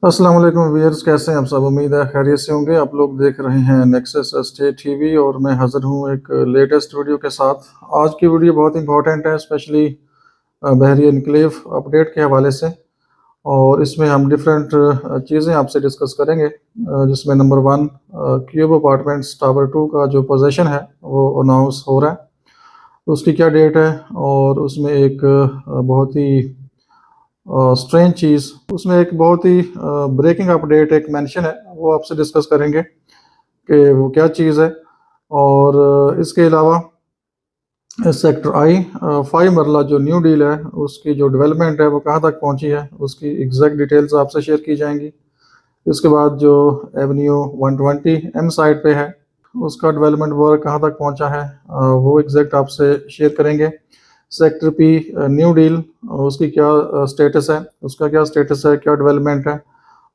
अस्सलाम वालेकुम व्यूअर्स, कैसे हैं आप सब। उम्मीद है खैरियत से होंगे। आप लोग देख रहे हैं नेक्सस एस्टेट टीवी और मैं हाजिर हूं एक लेटेस्ट वीडियो के साथ। आज की वीडियो बहुत इंपॉर्टेंट है, स्पेशली बहरी एनक्लेव अपडेट के हवाले से। और इसमें हम डिफरेंट चीज़ें आपसे डिस्कस करेंगे, जिसमें नंबर 1 क्यूब अपार्टमेंट्स टावर 2 का जो पोजीशन है वो अनाउंस हो रहा है। तो उसकी क्या डेट है, और उसमें एक बहुत ही स्ट्रेंज चीज़, उसमें एक बहुत ही ब्रेकिंग अपडेट एक मेंशन है, वो आपसे डिस्कस करेंगे कि वो क्या चीज़ है। और इसके अलावा सेक्टर आई 5 मरला जो न्यू डील है, उसकी जो डेवलपमेंट है वो कहाँ तक पहुँची है, उसकी एग्जैक्ट डिटेल्स आपसे शेयर की जाएंगी। इसके बाद जो एवेन्यू 120 एम साइड पे है, उसका डेवलपमेंट वर्क कहाँ तक पहुँचा है, वो एग्जैक्ट आपसे शेयर करेंगे। सेक्टर पी न्यू डील, उसकी क्या स्टेटस है, उसका क्या स्टेटस है, क्या डेवलपमेंट है,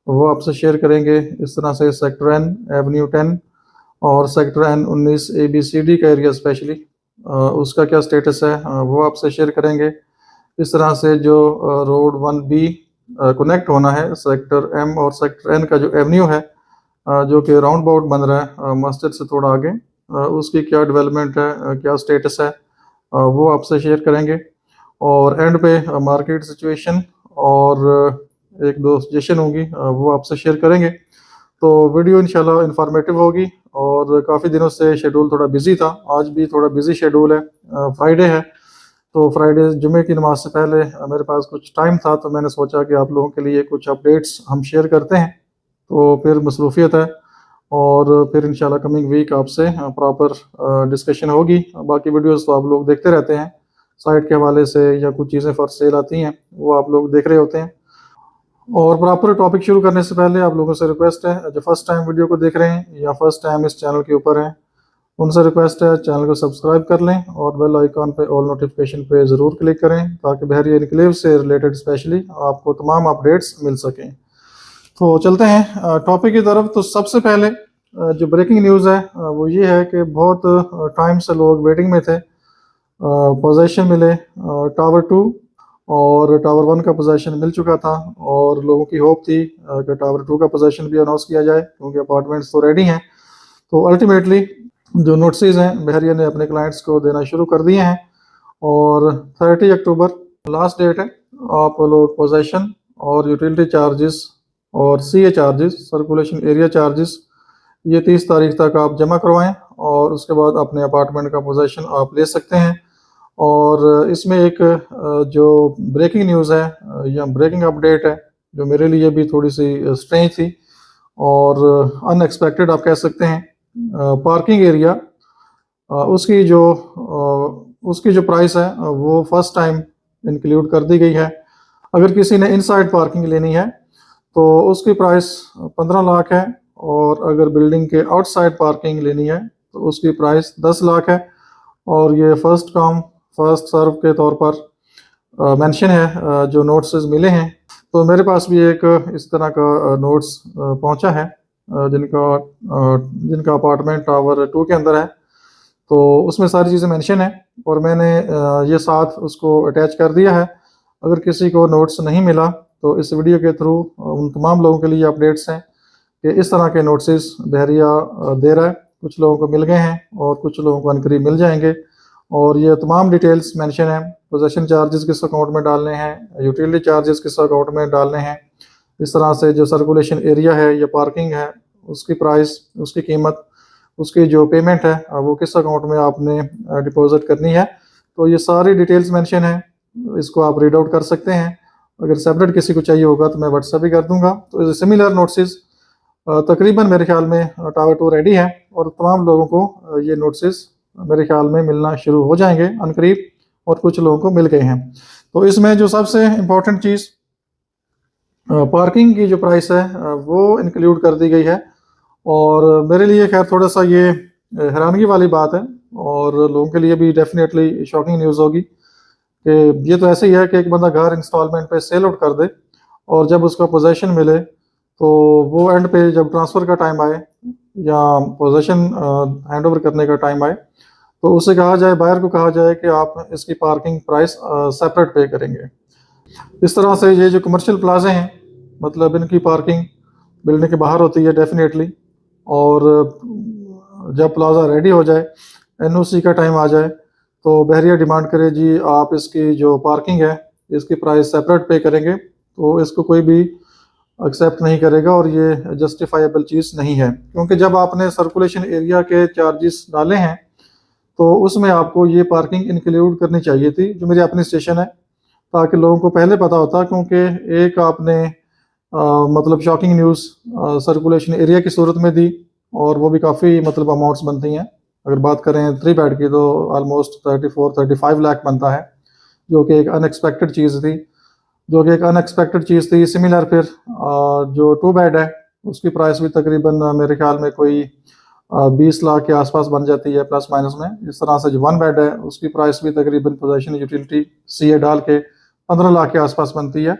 वो आपसे शेयर करेंगे। इस तरह से सेक्टर एन एवेन्यू 10 और सेक्टर एन 19 ABCD का एरिया स्पेशली, उसका क्या स्टेटस है, वो आपसे शेयर करेंगे। इस तरह से जो रोड 1B कनेक्ट होना है सेक्टर एम और सेक्टर एन का जो एवेन्यू है, जो कि राउंड अबाउट बन रहा है मस्जिद से थोड़ा आगे, उसकी क्या डेवलपमेंट है, क्या स्टेटस है, वो आपसे शेयर करेंगे। और एंड पे मार्केट सिचुएशन और एक दो सजेशन होंगी, वो आपसे शेयर करेंगे। तो वीडियो इंशाल्लाह इंफॉर्मेटिव होगी। और काफ़ी दिनों से शेड्यूल थोड़ा बिजी था, आज भी थोड़ा बिजी शेड्यूल है। फ्राइडे है, तो फ्राइडे जुमे की नमाज से पहले मेरे पास कुछ टाइम था, तो मैंने सोचा कि आप लोगों के लिए कुछ अपडेट्स हम शेयर करते हैं। तो फिर मसरूफियत है, और फिर इंशाल्लाह कमिंग वीक आपसे प्रॉपर डिस्कशन होगी। बाकी वीडियोस तो आप लोग देखते रहते हैं, साइट के हवाले से या कुछ चीज़ें फॉर सेल आती हैं, वो आप लोग देख रहे होते हैं। और प्रॉपर टॉपिक शुरू करने से पहले आप लोगों से रिक्वेस्ट है, जो फर्स्ट टाइम वीडियो को देख रहे हैं या फर्स्ट टाइम इस चैनल के ऊपर हैं, उनसे रिक्वेस्ट है चैनल को सब्सक्राइब कर लें और बेल आइकॉन पे ऑल नोटिफिकेशन पे ज़रूर क्लिक करें, ताकि बहरी एनक्लेव से रिलेटेड स्पेशली आपको तमाम अपडेट्स मिल सकें। तो चलते हैं टॉपिक की तरफ। तो सबसे पहले जो ब्रेकिंग न्यूज़ है वो ये है कि बहुत टाइम से लोग वेटिंग में थे। पोजीशन मिले टावर 2, और टावर 1 का पोजीशन मिल चुका था, और लोगों की होप थी कि टावर 2 का पोजीशन भी अनाउंस किया जाए, क्योंकि अपार्टमेंट्स तो रेडी हैं। तो अल्टीमेटली जो नोटिस हैं बहरिया ने अपने क्लाइंट्स को देना शुरू कर दिए हैं, और 30 अक्टूबर लास्ट डेट है। आप लोग पोजीशन और यूटिलिटी चार्जेस और CA charges, circulation area charges, ये 30 तारीख तक आप जमा करवाएं, और उसके बाद अपने अपार्टमेंट का पोजीशन आप ले सकते हैं। और इसमें एक जो ब्रेकिंग न्यूज़ है या ब्रेकिंग अपडेट है, जो मेरे लिए भी थोड़ी सी स्ट्रेंज थी और अनएक्सपेक्टेड आप कह सकते हैं। पार्किंग एरिया, उसकी जो प्राइस है वो फर्स्ट टाइम इंक्लूड कर दी गई है। अगर किसी ने इनसाइड पार्किंग लेनी है तो उसकी प्राइस 15 लाख है, और अगर बिल्डिंग के आउटसाइड पार्किंग लेनी है तो उसकी प्राइस 10 लाख है। और ये फर्स्ट कम फर्स्ट सर्व के तौर पर मेंशन है, जो नोट्स मिले हैं। तो मेरे पास भी एक इस तरह का नोट्स पहुंचा है, जिनका अपार्टमेंट टावर 2 के अंदर है। तो उसमें सारी चीज़ें मेंशन है, और मैंने ये साथ उसको अटैच कर दिया है। अगर किसी को नोट्स नहीं मिला तो इस वीडियो के थ्रू उन तमाम लोगों के लिए अपडेट्स हैं कि इस तरह के नोटिस बहरिया दे रहा है। कुछ लोगों को मिल गए हैं और कुछ लोगों को अनकरीब मिल जाएंगे, और ये तमाम डिटेल्स मेंशन है। पोजेशन चार्जेस किस अकाउंट में डालने हैं, यूटिलिटी चार्जेस किस अकाउंट में डालने हैं, इस तरह से जो सर्कुलेशन एरिया है या पार्किंग है, उसकी प्राइस, उसकी कीमत, उसकी जो पेमेंट है वो किस अकाउंट में आपने डिपॉजिट करनी है। तो ये सारी डिटेल्स मेंशन है, इसको आप रीड आउट कर सकते हैं। अगर सेपरेट किसी को चाहिए होगा तो मैं व्हाट्सएप भी कर दूंगा। तो सिमिलर नोटिस तकरीबन मेरे ख्याल में टावर 2 रेडी है, और तमाम लोगों को ये नोटिस मेरे ख्याल में मिलना शुरू हो जाएंगे अनकरीब, और कुछ लोगों को मिल गए हैं। तो इसमें जो सबसे इम्पोर्टेंट चीज़ पार्किंग की जो प्राइस है वो इंक्लूड कर दी गई है। और मेरे लिए खैर थोड़ा सा ये हैरानगी वाली बात है, और लोगों के लिए भी डेफिनेटली शॉकिंग न्यूज़ होगी कि ये तो ऐसे ही है कि एक बंदा घर इंस्टॉलमेंट पे सेल आउट कर दे, और जब उसका पोजेशन मिले तो वो एंड पे जब ट्रांसफ़र का टाइम आए या पोजेशन हैंड ओवर करने का टाइम आए, तो उसे कहा जाए, बायर को कहा जाए कि आप इसकी पार्किंग प्राइस सेपरेट पे करेंगे। इस तरह से ये जो कमर्शियल प्लाजे हैं मतलब इनकी पार्किंग बिल्डिंग के बाहर होती है डेफिनेटली। और जब प्लाजा रेडी हो जाए, एनओसी का टाइम आ जाए, तो बहरिया डिमांड करे जी आप इसकी जो पार्किंग है इसकी प्राइस सेपरेट पे करेंगे, तो इसको कोई भी एक्सेप्ट नहीं करेगा और ये जस्टिफाइबल चीज़ नहीं है। क्योंकि जब आपने सर्कुलेशन एरिया के चार्जेस डाले हैं तो उसमें आपको ये पार्किंग इंक्लूड करनी चाहिए थी, जो मेरी अपनी स्टेशन है, ताकि लोगों को पहले पता होता। क्योंकि एक आपने मतलब शॉकिंग न्यूज़ सर्कुलेशन एरिया की सूरत में दी, और वो भी काफ़ी मतलब अमाउंट्स बनती हैं। अगर बात करें 3 बेड की तो ऑलमोस्ट 34-35 लाख बनता है, जो कि एक अनएक्सपेक्टेड चीज़ थी। सिमिलर फिर जो 2 बेड है उसकी प्राइस भी तकरीबन मेरे ख्याल में कोई 20 लाख के आसपास बन जाती है प्लस माइनस में। इस तरह से जो 1 बेड है उसकी प्राइस भी तकरीबन पोजेशन यूटिलिटी सीए डाल के 15 लाख के आसपास बनती है।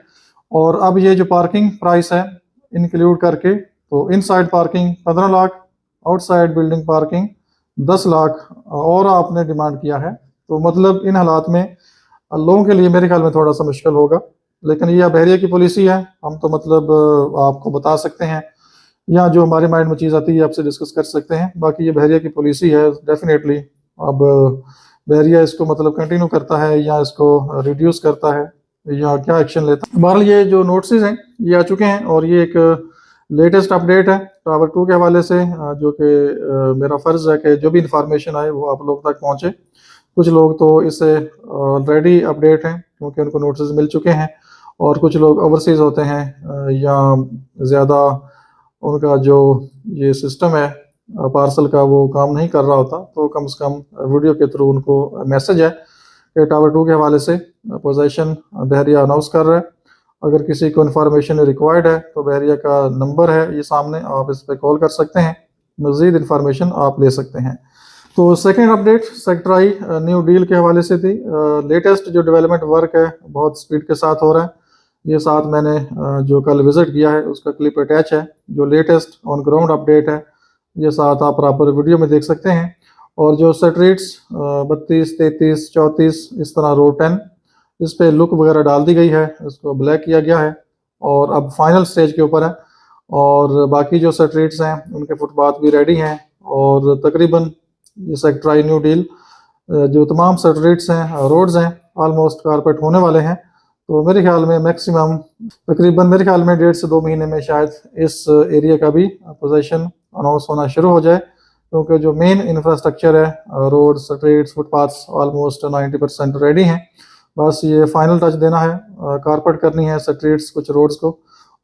और अब ये जो पार्किंग प्राइस है इंक्लूड करके, तो inside parking 15 lakh, outside building parking 10 lakh और आपने डिमांड किया है। तो मतलब इन हालात में लोगों के लिए मेरे ख्याल में थोड़ा सा मुश्किल होगा। लेकिन यह बहरिया की पॉलिसी है, हम तो मतलब आपको बता सकते हैं, या जो हमारे माइंड में चीज़ आती है आपसे डिस्कस कर सकते हैं। बाकी ये बहरिया की पॉलिसी है डेफिनेटली। अब बहरिया इसको मतलब कंटिन्यू करता है या इसको रिड्यूस करता है या क्या एक्शन लेता है। बहरहाल ये जो नोटिस हैं ये आ चुके हैं, और ये एक लेटेस्ट अपडेट है टावर 2 के हवाले से, जो कि मेरा फ़र्ज़ है कि जो भी इंफॉर्मेशन आए वो आप लोग तक पहुँचे। कुछ लोग तो इससे ऑलरेडी अपडेट हैं क्योंकि उनको नोटिस मिल चुके हैं, और कुछ लोग ओवरसीज़ होते हैं या ज़्यादा उनका जो ये सिस्टम है पार्सल का वो काम नहीं कर रहा होता, तो कम से कम वीडियो के थ्रू उनको मैसेज है कि टावर 2 के हवाले से पोजीशन बहरिया अनाउंस कर रहा है। अगर किसी को इन्फॉर्मेशन रिक्वायर्ड है तो बहरिया का नंबर है ये सामने, आप इस पर कॉल कर सकते हैं, मज़ीद इन्फॉर्मेशन आप ले सकते हैं। तो second update sector I knew deal के हवाले से थी। लेटेस्ट जो डेवलपमेंट वर्क है बहुत स्पीड के साथ हो रहा है। ये साथ मैंने जो कल विज़िट किया है उसका क्लिप अटैच है, जो लेटेस्ट ऑन ग्राउंड अपडेट है ये साथ आप प्रॉपर वीडियो में देख सकते हैं। और जो स्ट्रीट्स 32, 33, 34 इस तरह रोड 10 इस पे लुक वगैरह डाल दी गई है, इसको ब्लैक किया गया है और अब फाइनल स्टेज के ऊपर है। और बाकी जो स्ट्रीट्स हैं उनके फुटपाथ भी रेडी हैं, और तकरीबन ये सेक्टर आई न्यू डील जो तमाम स्ट्रीट्स हैं रोड्स हैं ऑलमोस्ट कारपेट होने वाले हैं। तो मेरे ख्याल में मैक्सिमम तकरीबन मेरे ख्याल में 1.5 से 2 महीने में शायद इस एरिया का भी पोजीशन अनाउंस होना शुरू हो जाए, क्योंकि जो मेन इंफ्रास्ट्रक्चर है road streets footpaths almost 90% ready हैं। बस ये फाइनल टच देना है, कारपेट करनी है स्ट्रीट्स कुछ रोड्स को,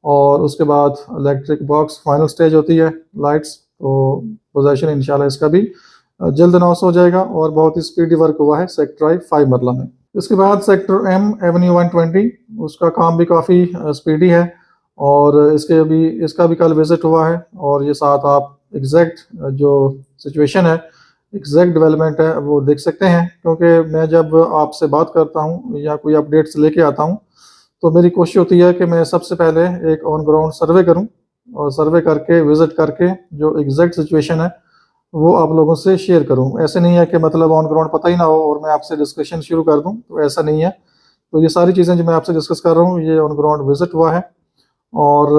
और उसके बाद इलेक्ट्रिक बॉक्स फाइनल स्टेज होती है लाइट्स। तो पोजीशन इंशाल्लाह इसका भी जल्द अनाउंस हो जाएगा, और बहुत ही स्पीडी वर्क हुआ है सेक्टर आई 5 मरला में। इसके बाद सेक्टर एम एवेन्यू 120 उसका काम भी काफ़ी स्पीडी है, और इसका भी कल विजिट हुआ है। और ये साथ आप एग्जैक्ट जो सिचुएशन है एग्जैक्ट डेवलपमेंट है वो देख सकते हैं। क्योंकि मैं जब आपसे बात करता हूँ या कोई अपडेट्स लेके आता हूँ तो मेरी कोशिश होती है कि मैं सबसे पहले एक ऑन ग्राउंड सर्वे करूँ, और सर्वे करके विजिट करके जो एग्जैक्ट सिचुएशन है वो आप लोगों से शेयर करूं। ऐसे नहीं है कि मतलब ऑन ग्राउंड पता ही ना हो और मैं आपसे डिस्कशन शुरू कर दूं, तो ऐसा नहीं है। तो ये सारी चीज़ें जो मैं आपसे डिस्कस कर रहा हूं ये ऑन ग्राउंड विजिट हुआ है, और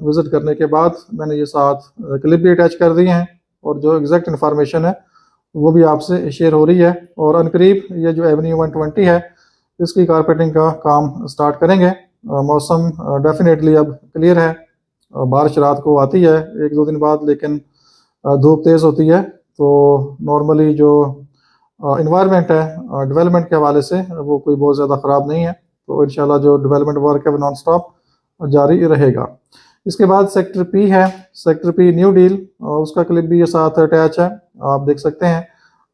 विजिट करने के बाद मैंने ये साथ क्लिप भी अटैच कर दिए हैं, और जो एग्जैक्ट इन्फॉर्मेशन है वो भी आपसे शेयर हो रही है। और अनकरीब ये जो एवेन्यू 120 है इसकी कारपेटिंग का काम स्टार्ट करेंगे। मौसम डेफिनेटली अब क्लियर है, बारिश रात को आती है 1-2 दिन बाद, लेकिन धूप तेज़ होती है। तो नॉर्मली जो इन्वायरमेंट है डेवलपमेंट के हवाले से वो कोई बहुत ज़्यादा ख़राब नहीं है। तो इंशाल्लाह जो डेवलपमेंट वर्क है वो नॉन स्टॉप जारी रहेगा। इसके बाद सेक्टर पी है, सेक्टर पी न्यू डील, उसका क्लिप भी ये साथ अटैच है, आप देख सकते हैं।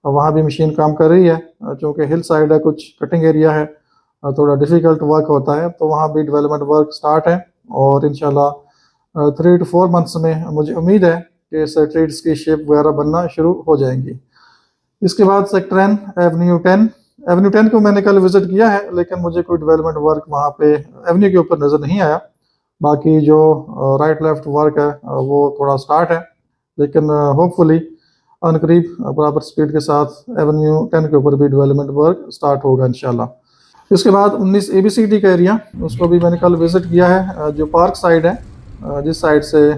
वहाँ भी मशीन काम कर रही है, चूँकि हिल साइड है, कुछ कटिंग एरिया है, थोड़ा डिफ़िकल्ट वर्क होता है, तो वहाँ भी डेवलपमेंट वर्क स्टार्ट है। और इंशाल्लाह 3 to 4 मंथ्स में मुझे उम्मीद है कि स्ट्रीट्स की शेप वगैरह बनना शुरू हो जाएंगी। इसके बाद सेक्टर एन एवेन्यू 10 को मैंने कल विजिट किया है, लेकिन मुझे कोई डेवलपमेंट वर्क वहाँ पे एवेन्यू के ऊपर नज़र नहीं आया। बाकी जो राइट लेफ्ट वर्क है वो थोड़ा स्टार्ट है, लेकिन होपफुली अनकरीब बराबर स्पीड के साथ एवेन्यू 10 के ऊपर भी डेवलपमेंट वर्क स्टार्ट होगा इंशाल्लाह। इसके बाद 19 ABCD का एरिया, उसको भी मैंने कल विज़िट किया है, जो पार्क साइड है, जिस साइड से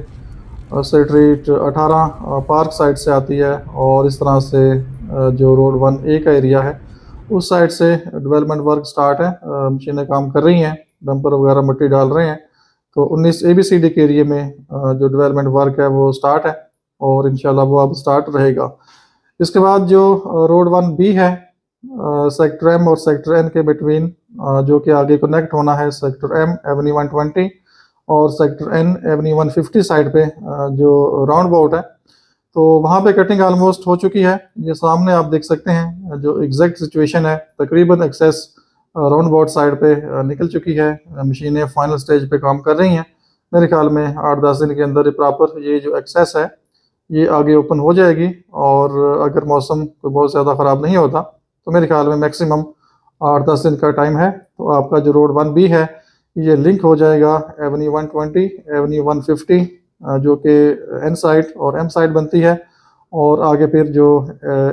स्ट्रीट 18 पार्क साइड से आती है और इस तरह से जो रोड 1A का एरिया है उस साइड से डेवलपमेंट वर्क स्टार्ट है। मशीनें काम कर रही हैं, डंपर वगैरह मिट्टी डाल रहे हैं। तो 19 ABCD के एरिया में जो डेवलपमेंट वर्क है वो स्टार्ट है और इंशाल्लाह वो अब स्टार्ट रहेगा। इसके बाद जो रोड 1B है, सेक्टर M और सेक्टर N के बिटवीन, जो कि आगे कनेक्ट होना है सेक्टर M एवेन्यू 120 और सेक्टर N एवेन्यू 150 साइड पे, जो राउंड अबाउट है, तो वहाँ पे कटिंग ऑलमोस्ट हो चुकी है। ये सामने आप देख सकते हैं जो एग्जैक्ट सिचुएशन है, तकरीबन एक्सेस राउंड अबाउट साइड पे निकल चुकी है। मशीनें फाइनल स्टेज पे काम कर रही हैं। मेरे ख्याल में 8-10 दिन के अंदर प्रॉपर ये जो एक्सेस है ये आगे ओपन हो जाएगी और अगर मौसम कोई बहुत ज़्यादा ख़राब नहीं होता तो मेरे ख्याल में मैक्सिमम 8-10 दिन का टाइम है, तो आपका जो रोड 1B है ये लिंक हो जाएगा एवेन्यू 120 एवेन्यू 150, जो कि N साइड और M साइड बनती है, और आगे फिर जो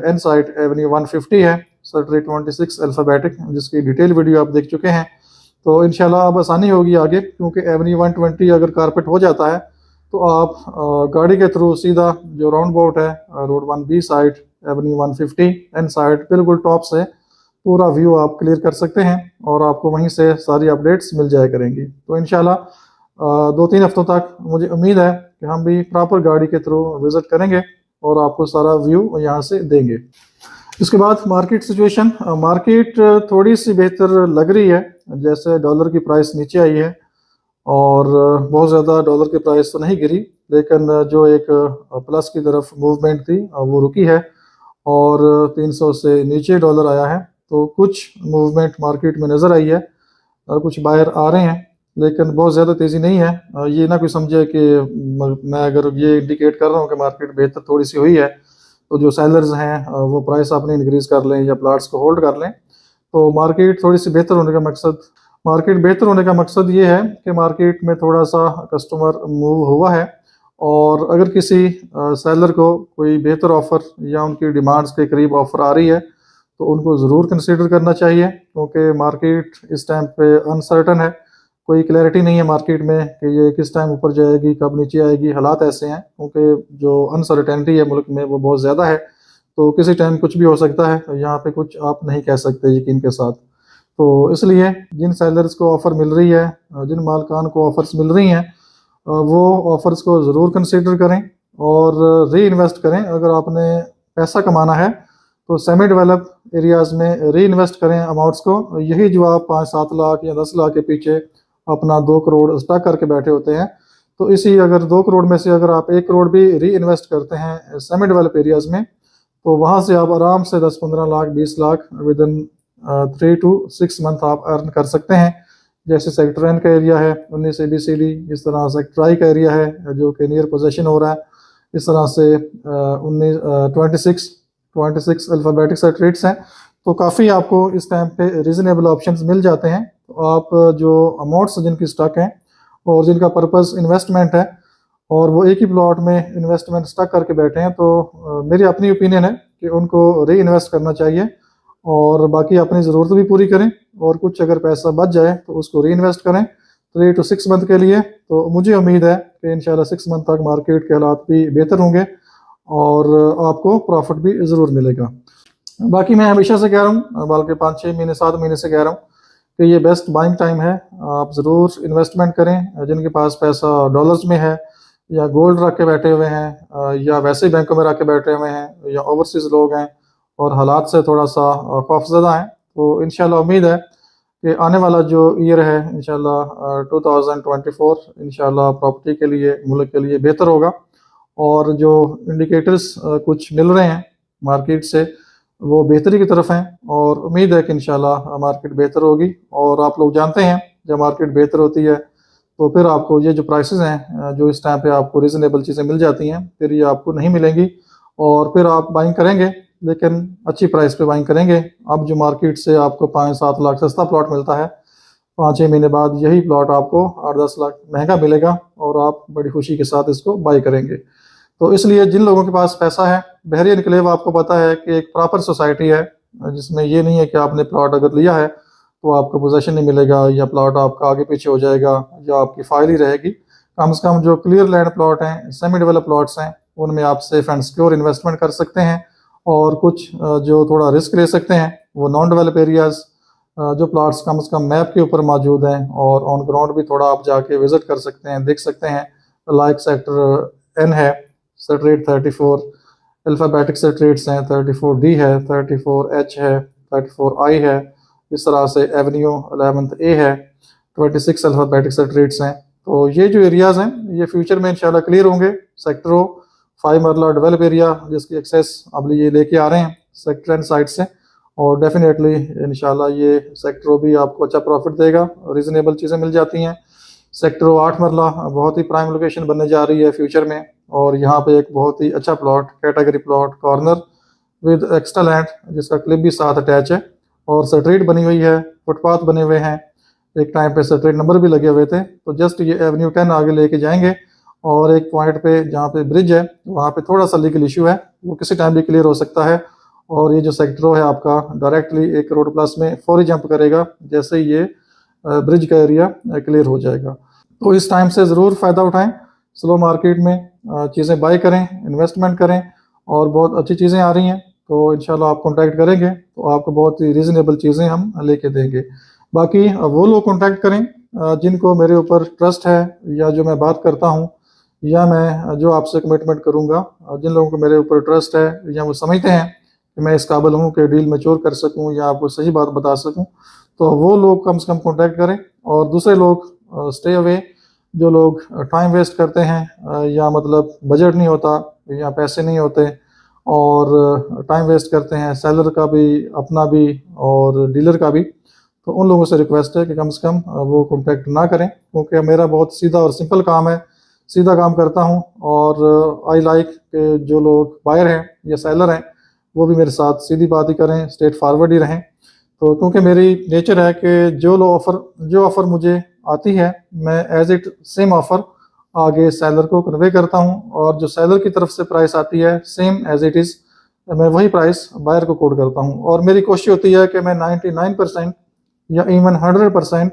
N साइड एवेन्यू 150 है स्ट्रीट 26 अल्फ़ाबेटिक, जिसकी डिटेल वीडियो आप देख चुके हैं। तो इंशाल्लाह अब आसानी होगी आगे, क्योंकि एवेन्यू 120 अगर कारपेट हो जाता है तो आप गाड़ी के थ्रू सीधा जो राउंड अबाउट है road 1B side Avenue 150 N side बिल्कुल टॉप से पूरा व्यू आप क्लियर कर सकते हैं और आपको वहीं से सारी अपडेट्स मिल जाया करेंगी। तो इंशाल्लाह 2-3 हफ्तों तक मुझे उम्मीद है कि हम भी प्रॉपर गाड़ी के थ्रू विज़िट करेंगे और आपको सारा व्यू यहाँ से देंगे। इसके बाद मार्केट सिचुएशन, मार्केट थोड़ी सी बेहतर लग रही है, जैसे डॉलर की प्राइस नीचे आई है और बहुत ज़्यादा डॉलर की प्राइस तो नहीं गिरी, लेकिन जो एक प्लस की तरफ मूवमेंट थी वो रुकी है और 300 से नीचे डॉलर आया है। तो कुछ मूवमेंट मार्केट में नज़र आई है और कुछ बायर आ रहे हैं, लेकिन बहुत ज़्यादा तेज़ी नहीं है। ये ना कोई समझे कि मैं अगर ये इंडिकेट कर रहा हूँ कि मार्केट बेहतर थोड़ी सी हुई है तो जो सेलर्स हैं वो प्राइस अपनी इंक्रीज़ कर लें या प्लाट्स को होल्ड कर लें। तो मार्केट थोड़ी सी बेहतर होने का मकसद ये है कि मार्केट में थोड़ा सा कस्टमर मूव हुआ है और अगर किसी सेलर को कोई बेहतर ऑफ़र या उनकी डिमांड्स के करीब ऑफ़र आ रही है तो उनको ज़रूर कंसीडर करना चाहिए, क्योंकि मार्केट इस टाइम पे अनसर्टन है, कोई क्लैरिटी नहीं है मार्केट में कि ये किस टाइम ऊपर जाएगी, कब नीचे आएगी। हालात ऐसे हैं क्योंकि जो अनसर्टेनिटी है मुल्क में वो बहुत ज़्यादा है, तो किसी टाइम कुछ भी हो सकता है, यहाँ पे कुछ आप नहीं कह सकते यकीन के साथ। तो इसलिए जिन सेलर्स को ऑफ़र मिल रही है, जिन मालकान को ऑफ़र्स मिल रही हैं, वो ऑफ़र्स को ज़रूर कंसीडर करें और री इन्वेस्ट करें। अगर आपने पैसा कमाना है तो सेमी डेवलप एरियाज़ में री इन्वेस्ट करें अमाउंट्स को। यही जो आप 5-7 लाख या 10 लाख के पीछे अपना 2 करोड़ स्टॉक करके बैठे होते हैं, तो इसी अगर 2 करोड़ में से अगर आप 1 करोड़ भी री इन्वेस्ट करते हैं सेमी डेवलप एरियाज़ में, तो वहाँ से आप आराम से 10-15 lakh 20 lakh with in 3 to 6 month आप अर्न कर सकते हैं। जैसे सेक्टर N का एरिया है 19 ABCD, इस तरह सेक्टर I का एरिया है जो कि नियर पोजेशन हो रहा है, इस तरह से 26 अल्फ़ाबेटिक स्ट्रीट्स हैं। तो काफ़ी आपको इस टाइम पे रीज़नेबल ऑप्शंस मिल जाते हैं। तो आप जो अमाउंट्स जिनकी स्टॉक हैं और जिनका पर्पस इन्वेस्टमेंट है और वो एक ही प्लॉट में इन्वेस्टमेंट स्टॉक करके बैठे हैं, तो मेरी अपनी ओपिनियन है कि उनको री इन्वेस्ट करना चाहिए और बाकी अपनी ज़रूरत भी पूरी करें और कुछ अगर पैसा बच जाए तो उसको री इन्वेस्ट करें 3 to 6 मंथ के लिए। तो मुझे उम्मीद है कि इंशाल्लाह 6 मंथ तक मार्केट के हालात भी बेहतर होंगे और आपको प्रॉफिट भी ज़रूर मिलेगा। बाकी मैं हमेशा से कह रहा हूँ, बल्कि 5-6 महीने 7 महीने से कह रहा हूँ कि ये बेस्ट बाइंग टाइम है। आप ज़रूर इन्वेस्टमेंट करें। जिनके पास पैसा डॉलर्स में है या गोल्ड रख के बैठे हुए हैं या वैसे ही बैंकों में रख के बैठे हुए हैं या ओवरसीज़ लोग हैं और हालात से थोड़ा सा खौफज़दा हैं, तो इंशाल्लाह उम्मीद है कि आने वाला जो ईयर है इंशाल्लाह 2024 इंशाल्लाह प्रॉपर्टी के लिए, मुल्क के लिए बेहतर होगा। और जो इंडिकेटर्स कुछ मिल रहे हैं मार्केट से वो बेहतरी की तरफ हैं और उम्मीद है कि इंशाल्लाह मार्केट बेहतर होगी। और आप लोग जानते हैं जब मार्केट बेहतर होती है तो फिर आपको ये जो प्राइसेस हैं जो इस टाइम पे आपको रीज़नेबल चीज़ें मिल जाती हैं, फिर ये आपको नहीं मिलेंगी और फिर आप बाइंग करेंगे, लेकिन अच्छी प्राइस पे बाइंग करेंगे। अब जो मार्केट से आपको 5-7 लाख सस्ता प्लॉट मिलता है, 5-6 महीने बाद यही प्लॉट आपको 8-10 लाख महंगा मिलेगा और आप बड़ी खुशी के साथ इसको बाई करेंगे। तो इसलिए जिन लोगों के पास पैसा है, बहरी एनक्लेव आपको पता है कि एक प्रॉपर सोसाइटी है जिसमें ये नहीं है कि आपने प्लॉट अगर लिया है तो आपको पोजेशन नहीं मिलेगा, या प्लॉट आपका आगे पीछे हो जाएगा, या आपकी फाइल ही रहेगी। कम से कम जो क्लियर लैंड प्लॉट हैं, सेमी डेवलप प्लॉट्स हैं, उनमें आप सेफ एंड सिक्योर इन्वेस्टमेंट कर सकते हैं। और कुछ जो थोड़ा रिस्क ले सकते हैं वो नॉन डेवलप एरियाज़, जो प्लॉट्स कम से कम मैप के ऊपर मौजूद हैं और ऑन ग्राउंड भी थोड़ा आप जाके विजिट कर सकते हैं, देख सकते हैं। लाइक सेक्टर N है, सेक्टर 34 अल्फ़ाबेटिक सेक्टरेट्स हैं, 34D है, 34H है, 34I है, इस तरह से एवेन्यू 11A है, 26 अल्फ़ाबेटिक सेक्टरेट्स हैं। तो ये जो एरियाज़ हैं ये फ्यूचर में इंशाल्लाह क्लियर होंगे। सेक्टर O 5 मरला डेवलप एरिया जिसकी एक्सेस अब ये लेके आ रहे हैं सेक्टर N साइड से, और डेफिनेटली इंशाल्लाह ये सेक्टर O भी आपको अच्छा प्रॉफिट देगा, रीज़नेबल चीज़ें मिल जाती हैं। सेक्टर O 8 मरला बहुत ही प्राइम लोकेशन बनने जा रही है फ्यूचर में, और यहाँ पे एक बहुत ही अच्छा plot, category plot, corner with extra land जिसका क्लिप भी साथ अटैच है, और स्ट्रीट बनी हुई है, फुटपाथ बने हुए हैं, एक टाइम पे स्ट्रीट नंबर भी लगे हुए थे। तो जस्ट ये एवेन्यू 10 आगे लेके जाएंगे, और एक पॉइंट पे जहाँ पे ब्रिज है वहाँ पे थोड़ा सा लीगल इशू है, वो किसी टाइम भी क्लियर हो सकता है। और ये जो सेक्टर है आपका डायरेक्टली 1 करोड़ प्लस में फौरी जंप करेगा जैसे ही ये ब्रिज का एरिया क्लियर हो जाएगा। तो इस टाइम से ज़रूर फ़ायदा उठाएं, स्लो मार्केट में चीज़ें बाई करें, इन्वेस्टमेंट करें, और बहुत अच्छी चीज़ें आ रही हैं। तो इंशाल्लाह आप कॉन्टैक्ट करेंगे तो आपको बहुत ही रीज़नेबल चीज़ें हम लेके देंगे। बाकी वो लोग कॉन्टैक्ट करें जिनको मेरे ऊपर ट्रस्ट है, या जो मैं बात करता हूँ या मैं जो आपसे कमिटमेंट करूँगा, जिन लोगों को मेरे ऊपर ट्रस्ट है या वो समझते हैं कि मैं इस काबिल हूँ कि डील मैच्योर कर सकूँ या आपको सही बात बता सकूँ, तो वो लोग कम से कम कॉन्टैक्ट करें। और दूसरे लोग स्टे अवे, जो लोग टाइम वेस्ट करते हैं या मतलब बजट नहीं होता या पैसे नहीं होते और टाइम वेस्ट करते हैं, सेलर का भी, अपना भी और डीलर का भी, तो उन लोगों से रिक्वेस्ट है कि कम से कम वो कॉन्टैक्ट ना करें, क्योंकि मेरा बहुत सीधा और सिंपल काम है, सीधा काम करता हूं। और आई लाइक कि जो लोग बायर हैं या सेलर हैं वो भी मेरे साथ सीधी बात ही करें, स्ट्रेट फॉरवर्ड ही रहें। तो क्योंकि मेरी नेचर है कि जो ऑफ़र मुझे आती है मैं एज इट सेम ऑफ़र आगे सेलर को कन्वे करता हूं, और जो सेलर की तरफ से प्राइस आती है सेम एज इट इज़ मैं वही प्राइस बायर को कोट करता हूं। और मेरी कोशिश होती है कि मैं 99% या इवन 100%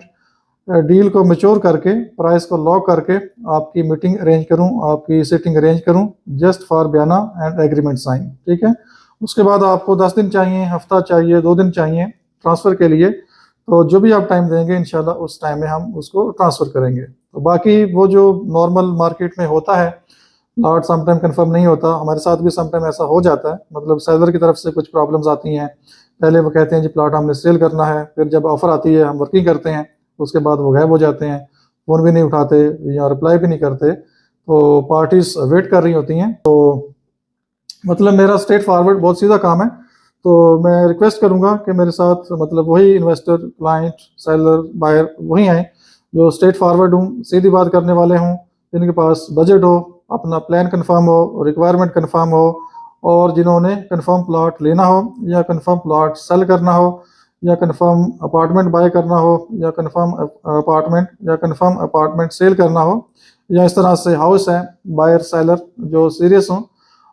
डील को मैच्योर करके, प्राइस को लॉक करके आपकी मीटिंग अरेंज करूं, आपकी सेटिंग अरेंज करूं, जस्ट फॉर बयाना एंड एग्रीमेंट साइन। ठीक है, उसके बाद आपको 10 दिन चाहिए, हफ्ता चाहिए, 2 दिन चाहिए ट्रांसफ़र के लिए, तो जो भी आप टाइम देंगे इंशाल्लाह उस टाइम में हम उसको ट्रांसफ़र करेंगे। तो बाकी वो जो नॉर्मल मार्केट में होता है, प्लॉट समटाइम कंफर्म नहीं होता, हमारे साथ भी समटाइम ऐसा हो जाता है, मतलब सेलर की तरफ से कुछ प्रॉब्लम्स आती हैं। पहले वो कहते हैं जी प्लॉट हमने सेल करना है, फिर जब ऑफ़र आती है हम वर्किंग करते हैं, उसके बाद वो गायब हो जाते हैं, फ़ोन भी नहीं उठाते या रिप्लाई भी नहीं करते, तो पार्टीज वेट कर रही होती हैं। तो मतलब मेरा स्ट्रेट फॉरवर्ड बहुत सीधा काम है। तो मैं रिक्वेस्ट करूंगा कि मेरे साथ मतलब वही इन्वेस्टर, क्लाइंट, सेलर, बायर वही आए जो स्ट्रेट फॉरवर्ड हूँ, सीधी बात करने वाले हों, जिनके पास बजट हो, अपना प्लान कंफर्म हो, रिक्वायरमेंट कंफर्म हो, और जिन्होंने कंफर्म प्लॉट लेना हो या कंफर्म प्लॉट सेल करना हो या कंफर्म अपार्टमेंट बाय करना हो या कंफर्म अपार्टमेंट सेल करना हो, या इस तरह से हाउस है, बायर सेलर जो सीरियस हों,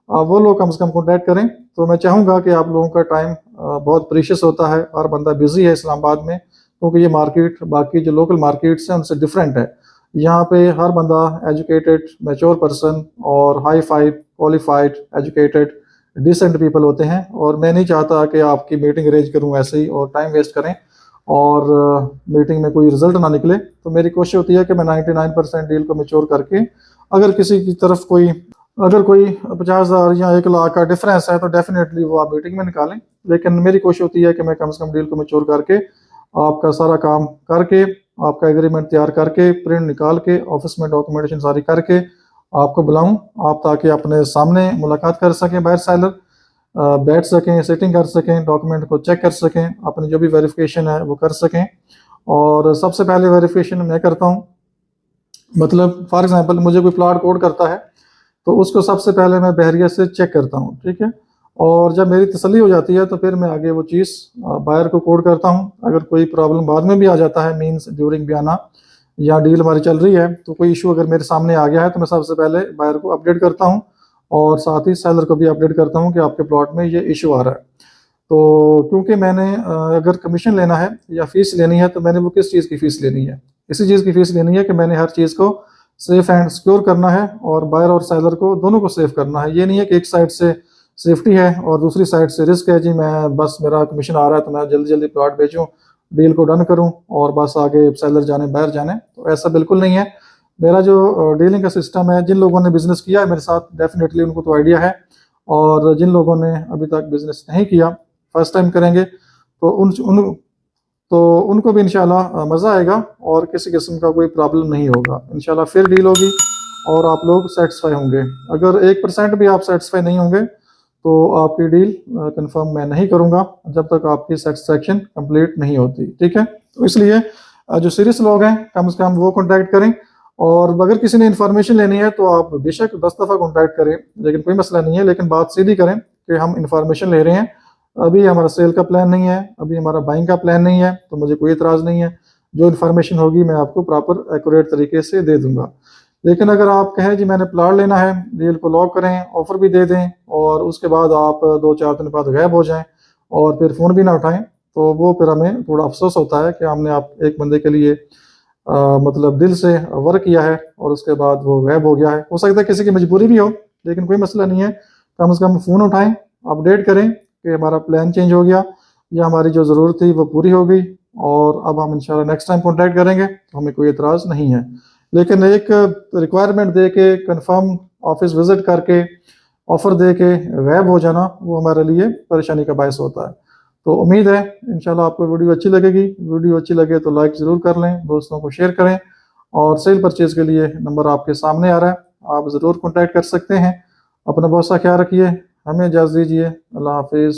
वो लोग कम से कम कॉन्टैक्ट करें। तो मैं चाहूँगा कि आप लोगों का टाइम बहुत प्रीशियस होता है, और बंदा बिजी है इस्लामाबाद में, क्योंकि ये मार्केट बाकी जो लोकल मार्केट्स हैं उनसे डिफरेंट है। यहाँ पे हर बंदा एजुकेटेड, मैच्योर पर्सन और hi fi qualified, educated, decent people होते हैं। और मैं नहीं चाहता कि आपकी मीटिंग अरेंज करूँ ऐसे ही और टाइम वेस्ट करें और मीटिंग में कोई रिजल्ट ना निकले। तो मेरी कोशिश होती है कि मैं 99% डील को मैच्योर करके, अगर किसी की तरफ कोई 50,000 या 1 लाख का डिफरेंस है तो डेफिनेटली वो आप मीटिंग में निकालें, लेकिन मेरी कोशिश होती है कि मैं कम से कम डील को मैच्योर करके, आपका सारा काम करके, आपका एग्रीमेंट तैयार करके, प्रिंट निकाल के, ऑफिस में डॉक्यूमेंटेशन सारी करके आपको बुलाऊं, आप ताकि अपने सामने मुलाकात कर सकें, बायर सेलर बैठ सकें, सेटिंग कर सकें, डॉक्यूमेंट को चेक कर सकें, अपनी जो भी वेरिफिकेशन है वो कर सकें। और सबसे पहले वेरिफिकेशन मैं करता हूँ, मतलब फॉर एग्जांपल मुझे कोई प्लॉट कोड करता है तो उसको सबसे पहले मैं बहरिया से चेक करता हूँ, ठीक है। और जब मेरी तसल्ली हो जाती है तो फिर मैं आगे वो चीज़ बायर को कोड करता हूँ। अगर कोई प्रॉब्लम बाद में भी आ जाता है, मींस ड्यूरिंग बयाना या डील हमारी चल रही है, तो कोई इशू अगर मेरे सामने आ गया है तो मैं सबसे पहले बायर को अपडेट करता हूँ और साथ ही सेलर को भी अपडेट करता हूँ कि आपके प्लॉट में ये इशू आ रहा है। तो क्योंकि मैंने अगर कमीशन लेना है या फीस लेनी है तो मैंने वो किस चीज़ की फ़ीस लेनी है, इसी चीज़ की फ़ीस लेनी है कि मैंने हर चीज़ को सेफ एंड सिक्योर करना है और बायर और सेलर को दोनों को सेफ करना है। ये नहीं है कि एक साइड से सेफ्टी है और दूसरी साइड से रिस्क है, जी मैं बस मेरा कमीशन आ रहा है तो मैं जल्दी जल्दी प्लॉट बेचूँ, डील को डन करूँ और बस आगे सेलर जाने बायर जाने। तो ऐसा बिल्कुल नहीं है। मेरा जो डीलिंग का सिस्टम है, जिन लोगों ने बिज़नेस किया है मेरे साथ डेफिनेटली उनको तो आइडिया है, और जिन लोगों ने अभी तक बिज़नेस नहीं किया, फर्स्ट टाइम करेंगे, तो उनको भी इंशाल्लाह मज़ा आएगा और किसी किस्म का कोई प्रॉब्लम नहीं होगा। इंशाल्लाह फिर डील होगी और आप लोग सेटिस्फाई होंगे। अगर 1% भी आप सेटिस्फाई नहीं होंगे तो आपकी डील कंफर्म मैं नहीं करूँगा जब तक आपकी सेटिस्फैक्शन कंप्लीट नहीं होती, ठीक है। तो इसलिए जो सीरियस लोग हैं कम से कम वो कॉन्टैक्ट करें, और अगर किसी ने इन्फॉर्मेशन लेनी है तो आप बेशक 10 दफ़ा कॉन्टैक्ट करें, लेकिन कोई मसला नहीं है, लेकिन बात सीधी करें कि हम इन्फॉर्मेशन ले रहे हैं, अभी हमारा सेल का प्लान नहीं है, अभी हमारा बाइंग का प्लान नहीं है, तो मुझे कोई इतराज़ नहीं है। जो इन्फॉर्मेशन होगी मैं आपको प्रॉपर एक्यूरेट तरीके से दे दूंगा। लेकिन अगर आप कहें जी मैंने प्लाट लेना है, डील को लॉक करें, ऑफर भी दे दें और उसके बाद आप 2-4 दिन बाद गायब हो जाएं और फिर फ़ोन भी ना उठाएं, तो वो फिर हमें थोड़ा अफसोस होता है कि हमने आप एक बंदे के लिए मतलब दिल से वर्क किया है और उसके बाद वो गायब हो गया है। हो सकता है किसी की मजबूरी भी हो, लेकिन कोई मसला नहीं है। कम से कम फ़ोन उठाएं, अपडेट करें कि हमारा प्लान चेंज हो गया या हमारी जो ज़रूरत थी वो पूरी हो गई और अब हम इंशाल्लाह नेक्स्ट टाइम कॉन्टैक्ट करेंगे, तो हमें कोई एतराज़ नहीं है। लेकिन एक रिक्वायरमेंट दे के कंफर्म ऑफिस विज़िट करके ऑफ़र दे के गायब हो जाना, वो हमारे लिए परेशानी का बायस होता है। तो उम्मीद है इंशाल्लाह आपको वीडियो अच्छी लगेगी। वीडियो अच्छी लगे तो लाइक ज़रूर कर लें, दोस्तों को शेयर करें, और सेल परचेज़ के लिए नंबर आपके सामने आ रहा है, आप ज़रूर कॉन्टैक्ट कर सकते हैं। अपना बहुत सा ख्याल रखिए, हमें इजाज़त दीजिए। अल्लाह हाफिज़।